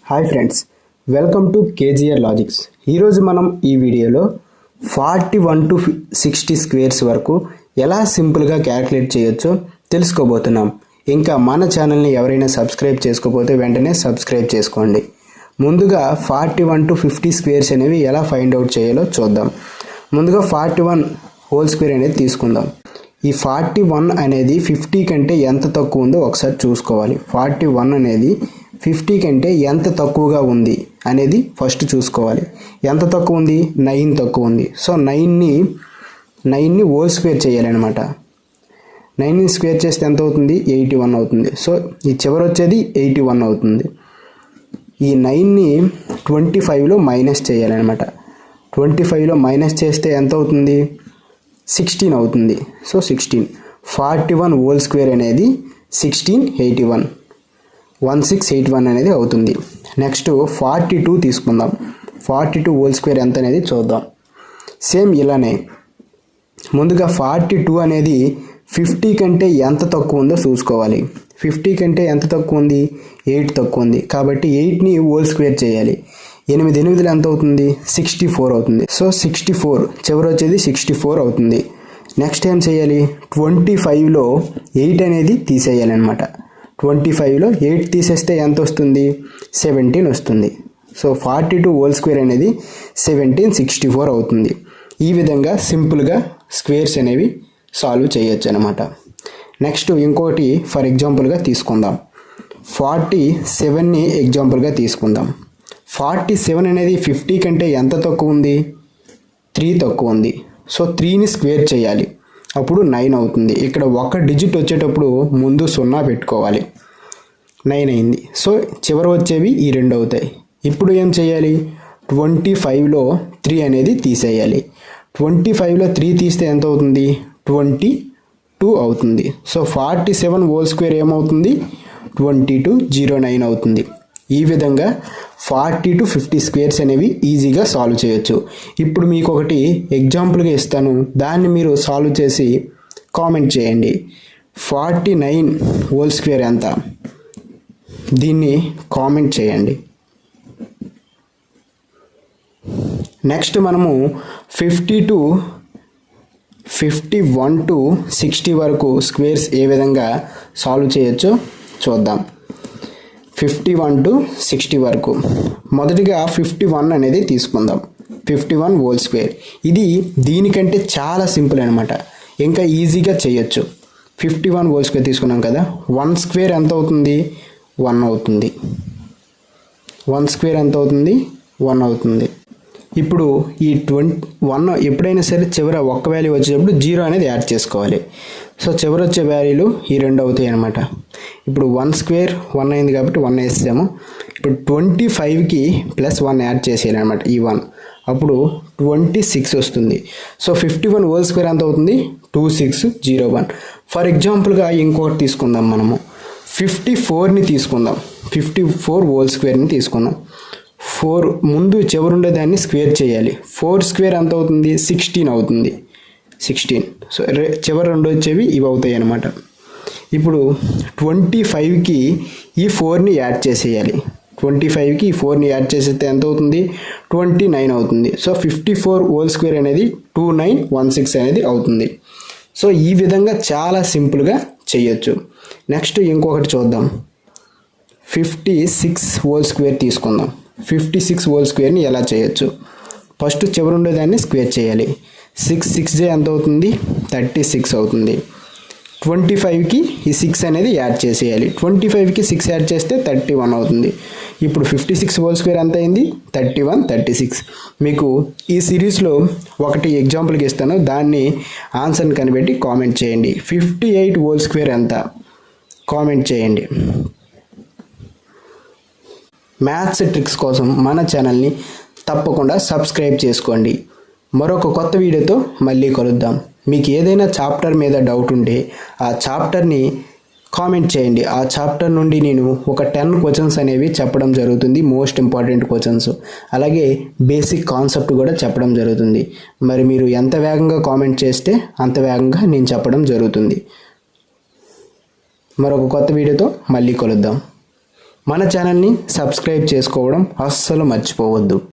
Hi friends, welcome to KGR logics. ఈరోజు మనం ఈ వీడియోలో 41 to 60 స్క్వేర్స్ వరకు ఎలా సింపుల్గా క్యాలిక్యులేట్ చేయొచ్చో తెలుసుకోబోతున్నాం. ఇంకా మన ఛానల్ని ఎవరైనా సబ్స్క్రైబ్ చేసుకోకపోతే వెంటనే సబ్స్క్రైబ్ చేసుకోండి. ముందుగా 41 to 50 స్క్వేర్స్ అనేవి ఎలా ఫైండ్ అవుట్ చేయాలో చూద్దాం. ముందుగా 41 హోల్ స్క్వేర్ అనేది తీసుకుందాం. ఈ 41 అనేది 50 కంటే ఎంత తక్కువ ఉందో ఒకసారి చూసుకోవాలి. 41 అనేది 50 కంటే ఎంత తక్కువగా ఉంది అనేది ఫస్ట్ చూసుకోవాలి. ఎంత తక్కువ ఉంది? 9 తక్కువ ఉంది. సో 9ని హోల్ స్క్వేర్ చేయాలన్నమాట. 9ని స్క్వేర్ చేస్తే ఎంత అవుతుంది? 81 అవుతుంది. సో ఈ చివరి వచ్చేది 81 అవుతుంది. ఈ 9ని 25లో మైనస్ చేయాలన్నమాట. 25లో మైనస్ చేస్తే ఎంత అవుతుంది? 16 అవుతుంది. సో 41 హోల్ స్క్వేర్ అనేది 1681 1681 అనేది అవుతుంది. నెక్స్ట్ 42 తీసుకుందాం. 42 హోల్ స్క్వేర్ ఎంత అనేది చూద్దాం. సేమ్ ఇలానే ముందుగా 42 అనేది 50 కంటే ఎంత తక్కువ ఉందో చూసుకోవాలి. 50 కంటే ఎంత తక్కువ ఉంది? 8 తక్కువ ఉంది. కాబట్టి 8ని హోల్ స్క్వేర్ చేయాలి. 8 8 ఎంత అవుతుంది? 64 అవుతుంది. సో 64 చివరి వచ్చేది 64 అవుతుంది. నెక్స్ట్ ఏం చేయాలి? 25లో 8 అనేది తీసేయాలన్నమాట. 25లో 8 తీసేస్తే ఎంత వస్తుంది? 17 వస్తుంది. సో 42 హోల్ స్క్వేర్ అనేది 1764 అవుతుంది. ఈ విధంగా సింపుల్గా స్క్వేర్స్ అనేవి సాల్వ్ చేయొచ్చు అనమాట. నెక్స్ట్ ఇంకోటి ఫర్ ఎగ్జాంపుల్గా తీసుకుందాం. 47ని ఎగ్జాంపుల్గా తీసుకుందాం. 47 అనేది 50 కంటే ఎంత తక్కువ ఉంది? 3 తక్కువ ఉంది. సో 3ని స్క్వేర్ చేయాలి. అప్పుడు 9 అవుతుంది. ఇక్కడ ఒక డిజిట్ వచ్చేటప్పుడు ముందు 0 పెట్టుకోవాలి. 9 అయింది. సో చివరి వచ్చేవి ఈ 2 అవుతాయి. ఇప్పుడు ఏం చేయాలి? 25లో 3 అనేది తీసేయాలి. 25లో 3 తీస్తే ఎంత అవుతుంది? 22 అవుతుంది. సో 47 హోల్ స్క్వేర్ ఏమవుతుంది? 2209 అవుతుంది. ఈ విధంగా 40 to 50 స్క్వేర్స్ అనేవి ఈజీగా సాల్వ్ చేయొచ్చు. ఇప్పుడు మీకు ఒకటి ఎగ్జాంపుల్గా ఇస్తాను, దాన్ని మీరు సాల్వ్ చేసి కామెంట్ చేయండి. 49 హోల్ స్క్వేర్ ఎంత? దీన్ని కామెంట్ చేయండి. నెక్స్ట్ మనము 51 to 60 వరకు స్క్వేర్స్ ఏ విధంగా సాల్వ్ చేయొచ్చో చూద్దాం. 51 to 60 వరకు మొదటిగా 51 అనేది తీసుకుందాం. 51 హోల్ స్క్వేర్ ఇది దీనికంటే చాలా సింపుల్ అనమాట. ఇంకా ఈజీగా చేయొచ్చు. 51 హోల్ స్క్వేర్ తీసుకున్నాం కదా. 1 స్క్వేర్ ఎంత అవుతుంది? 1 అవుతుంది. 1 స్క్వేర్ ఎంత అవుతుంది? 1 అవుతుంది. ఇప్పుడు ఈ 21 ఎప్పుడైనా సరే చివర ఒక్క వాల్యూ వచ్చేటప్పుడు 0 అనేది యాడ్ చేసుకోవాలి. సో చివరి వచ్చే వాల్యూలు ఈ 2 అవుతాయి అనమాట. ఇప్పుడు 1 స్క్వేర్ 1 అయింది కాబట్టి 1 వేసాము. ఇప్పుడు 25కి +1 యాడ్ చేసేయాలి అనమాట. ఈ 1 అప్పుడు 26 వస్తుంది. సో 51 హోల్ స్క్వేర్ ఎంత అవుతుంది? 2601. ఫర్ ఎగ్జాంపుల్గా ఇంకోటి తీసుకుందాం. మనము 54ని తీసుకుందాం. 54 హోల్ స్క్వేర్ని తీసుకుందాం. 4 ముందు చివరి ఉండేదాన్ని స్క్వేర్ చేయాలి. 4 స్క్వేర్ ఎంత అవుతుంది? 16 అవుతుంది. 16. సో చివరి 2 వచ్చేవి ఇవి అవుతాయి అన్నమాట. ఇప్పుడు 25కి ఈ 4ని యాడ్ చేసేయాలి. 25కి ఈ 4ని యాడ్ చేసేస్తే ఎంత అవుతుంది? 29 అవుతుంది. సో 54 హోల్ స్క్వేర్ అనేది 2916 అనేది అవుతుంది. సో ఈ విధంగా చాలా సింపుల్గా చేయొచ్చు. నెక్స్ట్ ఇంకొకటి చూద్దాం. 56 హోల్ స్క్వేర్ తీసుకుందాం. 56 హోల్ స్క్వేర్ని ఎలా చేయొచ్చు? ఫస్ట్ చివరి ఉండేదాన్ని స్క్వేర్ చేయాలి. 6 ఎంత అవుతుంది? 36 అవుతుంది. 25కి ఈ 6 అనేది యాడ్ చేసేయాలి. 25కి 6 యాడ్ చేస్తే 31 అవుతుంది. ఇప్పుడు 56 హోల్ స్క్వేర్ ఎంత అయింది? 31 36. మీకు ఈ సిరీస్లో ఒకటి ఎగ్జాంపుల్కి ఇస్తాను, దాన్ని ఆన్సర్ని కనిపెట్టి కామెంట్ చేయండి. 58 హోల్ స్క్వేర్ ఎంత? కామెంట్ చేయండి. మ్యాథ్స్ ట్రిక్స్ కోసం మన ఛానల్ని తప్పకుండా సబ్స్క్రైబ్ చేసుకోండి. మరొక కొత్త వీడియోతో మళ్ళీ కలుద్దాం. మీకు ఏదైనా చాప్టర్ మీద డౌట్ ఉంటే ఆ చాప్టర్ని కామెంట్ చేయండి. ఆ చాప్టర్ నుండి నేను ఒక 10 క్వశ్చన్స్ అనేవి చెప్పడం జరుగుతుంది, మోస్ట్ ఇంపార్టెంట్ క్వశ్చన్స్. అలాగే బేసిక్ కాన్సెప్ట్ కూడా చెప్పడం జరుగుతుంది. మరి మీరు ఎంత వేగంగా కామెంట్ చేస్తే అంత వేగంగా నేను చెప్పడం జరుగుతుంది. మరొక కొత్త వీడియోతో మళ్ళీ కలుద్దాం. మన ఛానల్ని సబ్స్క్రైబ్ చేసుకోవడం అస్సలు మర్చిపోవద్దు.